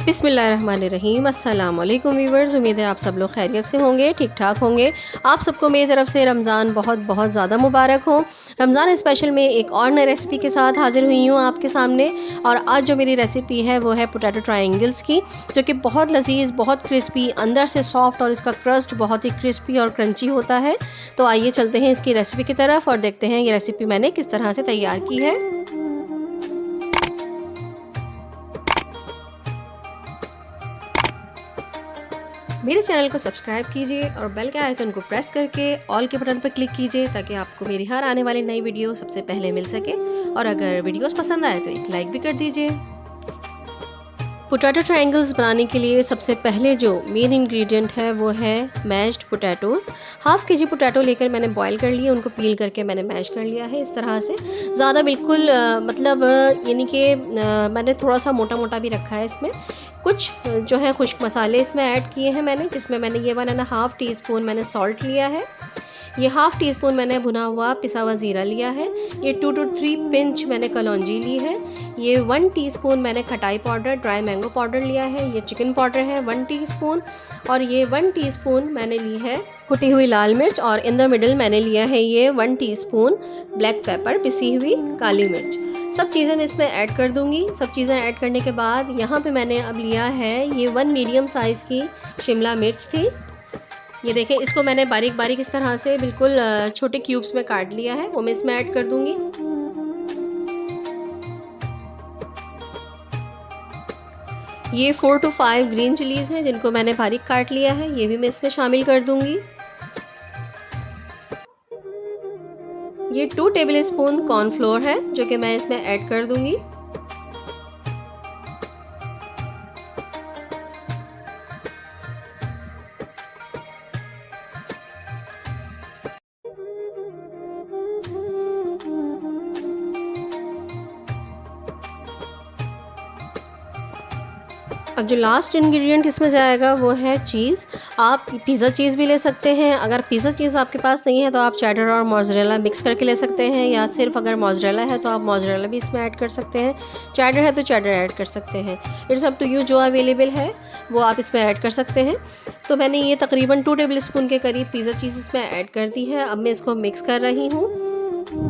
बिस्मिल्लाहिर्रहमानिर्रहीम। अस्सलाम वालेकुम व्यूवर्स, उम्मीद है आप सब लोग खैरियत से होंगे, ठीक ठाक होंगे। आप सबको मेरी तरफ से रमज़ान बहुत बहुत ज़्यादा मुबारक हो। रमज़ान स्पेशल में एक और नई रेसिपी के साथ हाज़िर हुई हूँ आपके सामने। और आज जो मेरी रेसिपी है वो है पोटैटो ट्रायंगल्स की, जो कि बहुत लजीज, बहुत क्रिस्पी, अंदर से सॉफ्ट और इसका क्रस्ट बहुत ही क्रिस्पी और क्रंची होता है। तो आइए चलते हैं इसकी रेसिपी की तरफ और देखते हैं ये रेसिपी मैंने किस तरह से तैयार की है। मेरे चैनल को सब्सक्राइब कीजिए और बेल के आइकन को प्रेस करके ऑल के बटन पर क्लिक कीजिए, ताकि आपको मेरी हर आने वाली नई वीडियो सबसे पहले मिल सके। और अगर वीडियोस पसंद आए तो एक लाइक भी कर दीजिए। पोटैटो ट्रायंगल्स बनाने के लिए सबसे पहले जो मेन इंग्रेडिएंट है वो है मैश्ड पोटैटोज़। हाफ़ के जी पोटैटो लेकर मैंने बॉईल कर लिए, उनको पील करके मैंने मैश कर लिया है इस तरह से। ज़्यादा बिल्कुल मतलब यानी कि मैंने थोड़ा सा मोटा मोटा भी रखा है। इसमें कुछ जो है खुश्क मसाले इसमें ऐड किए हैं मैंने, जिसमें मैंने ये 1.5 टीस्पून मैंने सॉल्ट लिया है। ये हाफ़ टी स्पून मैंने भुना हुआ पिसा हुआ ज़ीरा लिया है। ये 2 to 3 पिंच मैंने कलौंजी ली है। ये 1 टीस्पून मैंने खटाई पाउडर, ड्राई मैंगो पाउडर लिया है। ये चिकन पाउडर है 1 टीस्पून। और ये 1 टीस्पून मैंने ली है कुटी हुई लाल मिर्च। और इन द मिडल मैंने लिया है ये 1 टीस्पून ब्लैक पेपर, पिसी हुई काली मिर्च। सब चीज़ें मैं इसमें ऐड कर दूंगी। सब चीज़ें ऐड करने के बाद यहाँ पे मैंने अब लिया है ये 1 मीडियम साइज़ की शिमला मिर्च थी। ये देखें, इसको मैंने बारीक बारीक इस तरह से बिल्कुल छोटे क्यूब्स में काट लिया है, वो मैं इसमें ऐड कर दूंगी। ये 4 to 5 ग्रीन चिलीज़ हैं, जिनको मैंने बारीक काट लिया है, ये भी मैं इसमें शामिल कर दूंगी। ये 2 टेबल स्पून कॉर्नफ्लोर है, जो कि मैं इसमें ऐड कर दूंगी। अब जो लास्ट इंग्रेडिएंट इसमें जाएगा वो है चीज़। आप पिज़्ज़ा चीज़ भी ले सकते हैं। अगर पिज़्ज़ा चीज़ आपके पास नहीं है तो आप चेडर और मोज़रेला मिक्स करके ले सकते हैं, या सिर्फ अगर मोज़रेला है तो आप मोज़रेला भी इसमें ऐड कर सकते हैं। चेडर है तो चेडर ऐड कर सकते हैं। इट्स अप टू यू, जो अवेलेबल है वो आप इसमें ऐड कर सकते हैं। तो मैंने ये तकरीबन 2 टेबल स्पून के करीब पिज़्ज़ा चीज़ इसमें ऐड कर दी है। अब मैं इसको मिक्स कर रही हूँ।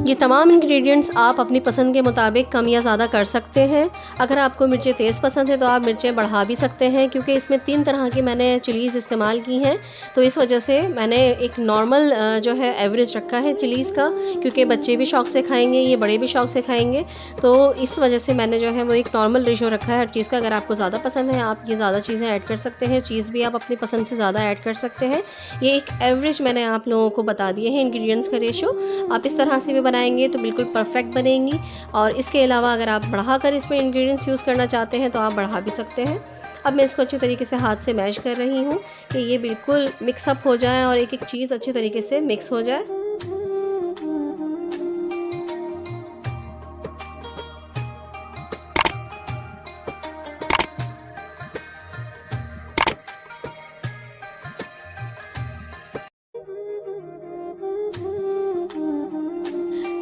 ये तमाम इंग्रेडिएंट्स आप अपनी पसंद के मुताबिक कम या ज़्यादा कर सकते हैं। अगर आपको मिर्चें तेज़ पसंद है तो आप मिर्चें बढ़ा भी सकते हैं, क्योंकि इसमें 3 तरह की मैंने चिलीज़ इस्तेमाल की हैं। तो इस वजह से मैंने एक नॉर्मल जो है एवरेज रखा है चिलीज़ का, क्योंकि बच्चे भी शौक़ से खाएंगे, ये बड़े भी शौक़ से खाएंगे। तो इस वजह से मैंने जो है वो एक नॉर्मल रेशो रखा है हर चीज़ का। अगर आपको ज़्यादा पसंद है आप ये ज़्यादा चीज़ें ऐड कर सकते हैं, चीज़ भी आप अपनी पसंद से ज़्यादा ऐड कर सकते हैं। ये एक एवरेज मैंने आप लोगों को बता दिए हैं इंग्रेडिएंट्स का रेशो। आप इस तरह से भी बनाएंगे तो बिल्कुल परफेक्ट बनेंगी। और इसके अलावा अगर आप बढ़ाकर इसमें इंग्रेडिएंट्स यूज़ करना चाहते हैं तो आप बढ़ा भी सकते हैं। अब मैं इसको अच्छे तरीके से हाथ से मैश कर रही हूँ कि ये बिल्कुल मिक्सअप हो जाए और एक एक चीज़ अच्छे तरीके से मिक्स हो जाए।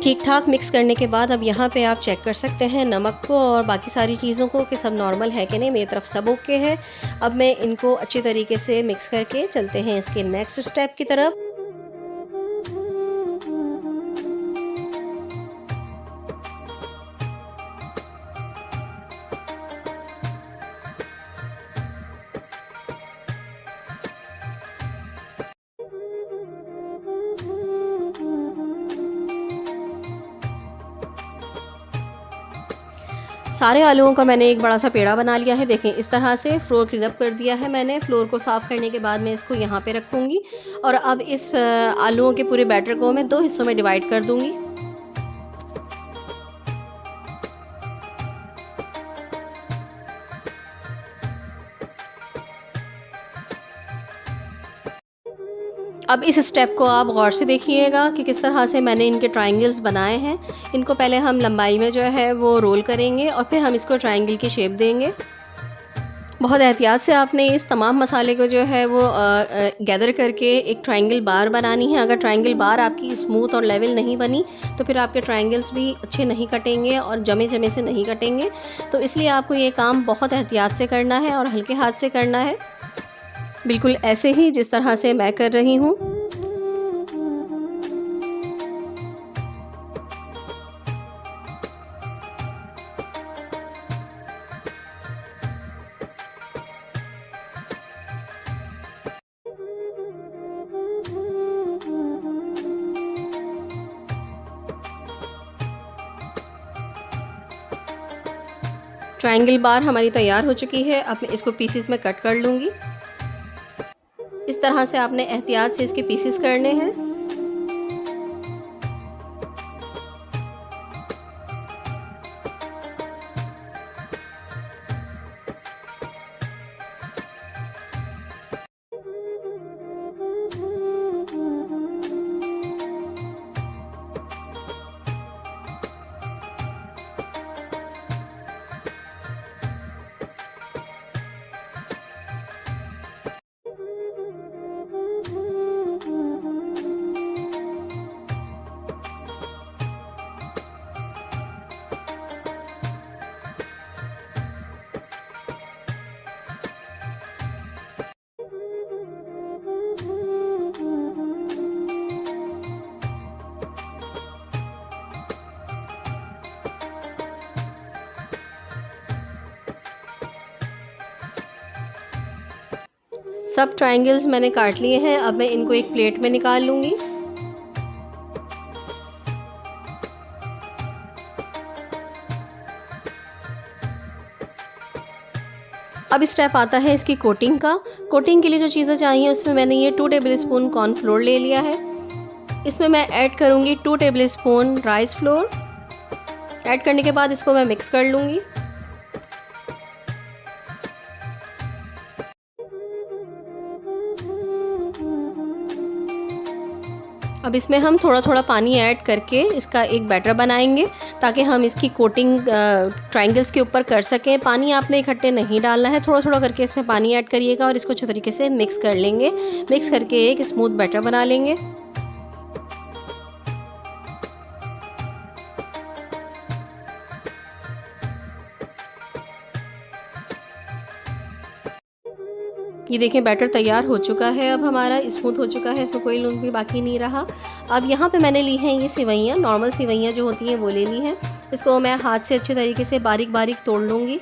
ठीक ठाक मिक्स करने के बाद अब यहाँ पे आप चेक कर सकते हैं नमक को और बाकी सारी चीज़ों को कि सब नॉर्मल है कि नहीं। मेरी तरफ सब ओके है। अब मैं इनको अच्छी तरीके से मिक्स करके चलते हैं इसके नेक्स्ट स्टेप की तरफ। सारे आलूओं का मैंने एक बड़ा सा पेड़ा बना लिया है। देखें, इस तरह से फ्लोर क्लीन अप कर दिया है मैंने। फ्लोर को साफ़ करने के बाद मैं इसको यहाँ पे रखूँगी और अब इस आलूओं के पूरे बैटर को मैं 2 हिस्सों में डिवाइड कर दूँगी। अब इस स्टेप को आप गौर से देखिएगा कि किस तरह से मैंने इनके ट्रायंगल्स बनाए हैं। इनको पहले हम लंबाई में जो है वो रोल करेंगे और फिर हम इसको ट्रायंगल की शेप देंगे। बहुत एहतियात से आपने इस तमाम मसाले को जो है वो गैदर करके एक ट्रायंगल बार बनानी है। अगर ट्रायंगल बार आपकी स्मूथ और लेवल नहीं बनी तो फिर आपके ट्रायंगल्स भी अच्छे नहीं कटेंगे और जमे जमे से नहीं कटेंगे। तो इसलिए आपको ये काम बहुत एहतियात से करना है और हल्के हाथ से करना है, बिल्कुल ऐसे ही जिस तरह से मैं कर रही हूँ। ट्रायंगल बार हमारी तैयार हो चुकी है। अब मैं इसको पीसेस में कट कर लूँगी। इस तरह से आपने एहतियात से इसके पीसेस करने हैं। सब ट्रायंगल्स मैंने काट लिए हैं। अब मैं इनको एक प्लेट में निकाल लूँगी। अब स्टेप आता है इसकी कोटिंग का। कोटिंग के लिए जो चीज़ें चाहिए उसमें मैंने ये 2 टेबल स्पून कॉर्नफ्लोर ले लिया है। इसमें मैं ऐड करूँगी 2 table spoon rice flour. Add करने के बाद इसको मैं मिक्स कर लूँगी। अब इसमें हम थोड़ा थोड़ा पानी ऐड करके इसका एक बैटर बनाएंगे ताकि हम इसकी कोटिंग ट्रायंगल्स के ऊपर कर सकें। पानी आपने इकट्ठे नहीं डालना है, थोड़ा थोड़ा करके इसमें पानी ऐड करिएगा और इसको अच्छे तरीके से मिक्स कर लेंगे। मिक्स करके एक स्मूथ बैटर बना लेंगे। ये देखें बैटर तैयार हो चुका है। अब हमारा स्मूथ हो चुका है, इसमें कोई लून भी बाकी नहीं रहा। अब यहाँ पे मैंने ली हैं ये सेवइयाँ, नॉर्मल सेवइयाँ जो होती हैं वो ले ली हैं। इसको मैं हाथ से अच्छे तरीके से बारीक बारीक तोड़ लूँगी।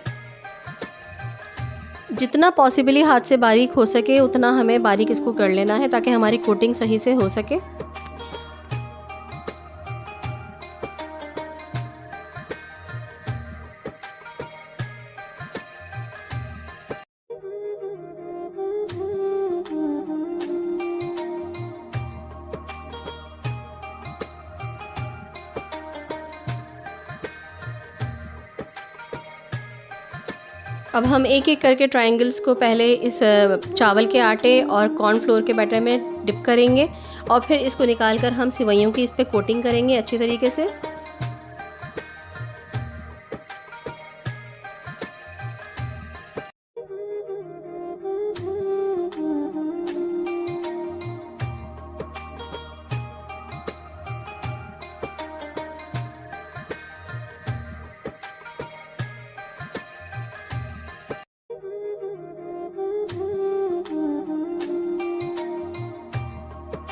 जितना पॉसिबली हाथ से बारीक हो सके उतना हमें बारीक इसको कर लेना है ताकि हमारी कोटिंग सही से हो सके। अब हम एक एक करके ट्रायंगल्स को पहले इस चावल के आटे और कॉर्नफ्लोर के बैटर में डिप करेंगे और फिर इसको निकाल कर हम सेवइयों की इस पर कोटिंग करेंगे अच्छी तरीके से।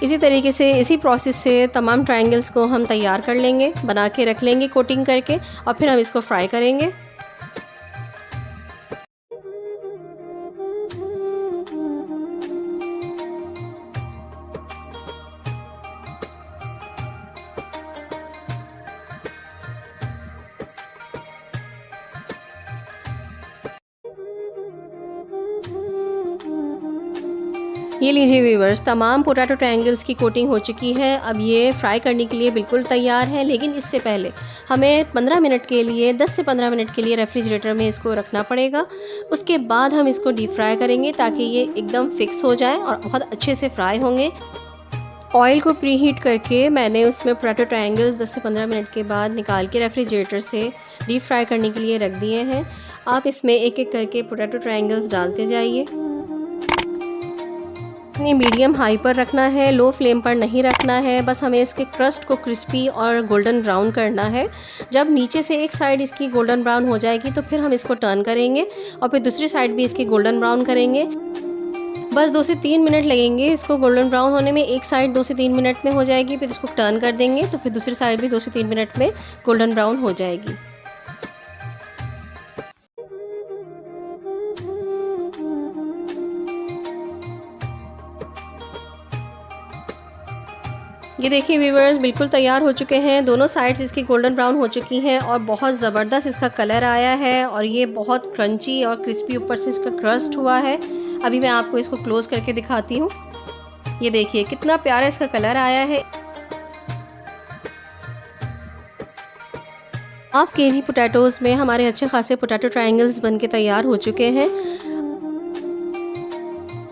इसी तरीके से इसी प्रोसेस से तमाम ट्रायंगल्स को हम तैयार कर लेंगे, बना के रख लेंगे कोटिंग करके और फिर हम इसको फ्राई करेंगे। ये लीजिए व्यूअर्स, तमाम पोटैटो ट्रायंगल्स की कोटिंग हो चुकी है। अब ये फ्राई करने के लिए बिल्कुल तैयार है, लेकिन इससे पहले हमें 15 मिनट के लिए 10 से 15 मिनट के लिए रेफ्रिजरेटर में इसको रखना पड़ेगा। उसके बाद हम इसको डीप फ्राई करेंगे ताकि ये एकदम फिक्स हो जाए और बहुत अच्छे से फ्राई होंगे। ऑयल को प्री हीट करके मैंने उसमें पोटैटो ट्रायंगल्स 10 से 15 मिनट के बाद निकाल के रेफ्रिजरेटर से डीप फ्राई करने के लिए रख दिए हैं। आप इसमें एक एक करके पोटैटो ट्रायंगल्स डालते जाइए। अपनी मीडियम हाई पर रखना है, लो फ्लेम पर नहीं रखना है। बस हमें इसके क्रस्ट को क्रिस्पी और गोल्डन ब्राउन करना है। जब नीचे से एक साइड इसकी गोल्डन ब्राउन हो जाएगी तो फिर हम इसको टर्न करेंगे और फिर दूसरी साइड भी इसकी गोल्डन ब्राउन करेंगे। बस 2 से 3 मिनट लगेंगे इसको गोल्डन ब्राउन होने में। एक साइड 2 से 3 मिनट में हो जाएगी, फिर इसको टर्न कर देंगे तो फिर दूसरी साइड भी 2 से 3 मिनट में गोल्डन ब्राउन हो जाएगी। ये देखिए व्यूअर्स, बिल्कुल तैयार हो चुके हैं। दोनों साइड्स इसकी गोल्डन ब्राउन हो चुकी हैं और बहुत ज़बरदस्त इसका कलर आया है और ये बहुत क्रंची और क्रिस्पी ऊपर से इसका क्रस्ट हुआ है। अभी मैं आपको इसको क्लोज़ करके दिखाती हूँ। ये देखिए कितना प्यारा इसका कलर आया है। हाफ केजी पोटैटोज़ में हमारे अच्छे खासे पोटैटो ट्रायंगल्स बन के तैयार हो चुके हैं।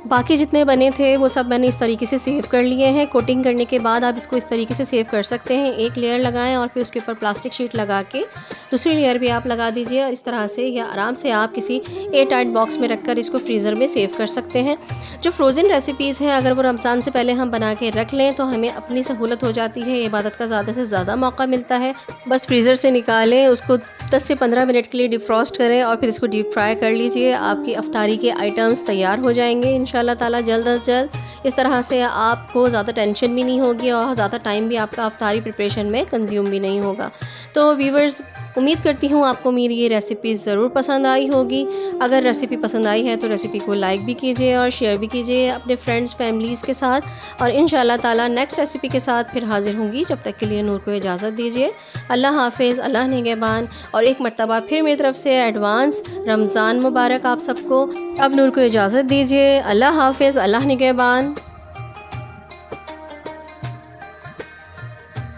बाकी जितने बने थे वो सब मैंने इस तरीके से सेव कर लिए हैं। कोटिंग करने के बाद आप इसको इस तरीके से सेव कर सकते हैं। एक लेयर लगाएं और फिर उसके ऊपर प्लास्टिक शीट लगा के दूसरी लेयर भी आप लगा दीजिए। इस तरह से या आराम से आप किसी एयर टाइट बॉक्स में रखकर इसको फ्रीज़र में सेव कर सकते हैं। जो फ्रोज़न रेसिपीज़ हैं अगर वो रमज़ान से पहले हम बना के रख लें तो हमें अपनी सहूलत हो जाती है, इबादत का ज़्यादा से ज़्यादा मौका मिलता है। बस फ्रीज़र से निकालें, उसको 10 से 15 मिनट के लिए डिफ्रॉस्ट करें और फिर इसको डीप फ्राई कर लीजिए। आपकी अफ्तारी के आइटम्स तैयार हो जाएंगे इंशाल्लाह ताला जल्द अज जल्द। इस तरह से आपको ज़्यादा टेंशन भी नहीं होगी और ज़्यादा टाइम भी आपका अफ्तारी प्रिपरेशन में कंज्यूम भी नहीं होगा। तो व्यूवर्स, उम्मीद करती हूँ आपको मेरी ये रेसिपी ज़रूर पसंद आई होगी। अगर रेसिपी पसंद आई है तो रेसिपी को लाइक भी कीजिए और शेयर भी कीजिए अपने फ्रेंड्स फैमिलीज़ के साथ। और इंशाल्लाह ताला नेक्स्ट रेसिपी के साथ फिर हाजिर होंगी। जब तक के लिए नूर को इजाज़त दीजिए। अल्लाह हाफिज़, अल्लाह निगहबान। और एक मरतबा फिर मेरी तरफ से एडवांस रमज़ान मुबारक आप सबको। अब नूर को इजाज़त दीजिए। अल्लाह हाफिज़, अल्लाह निगहबान।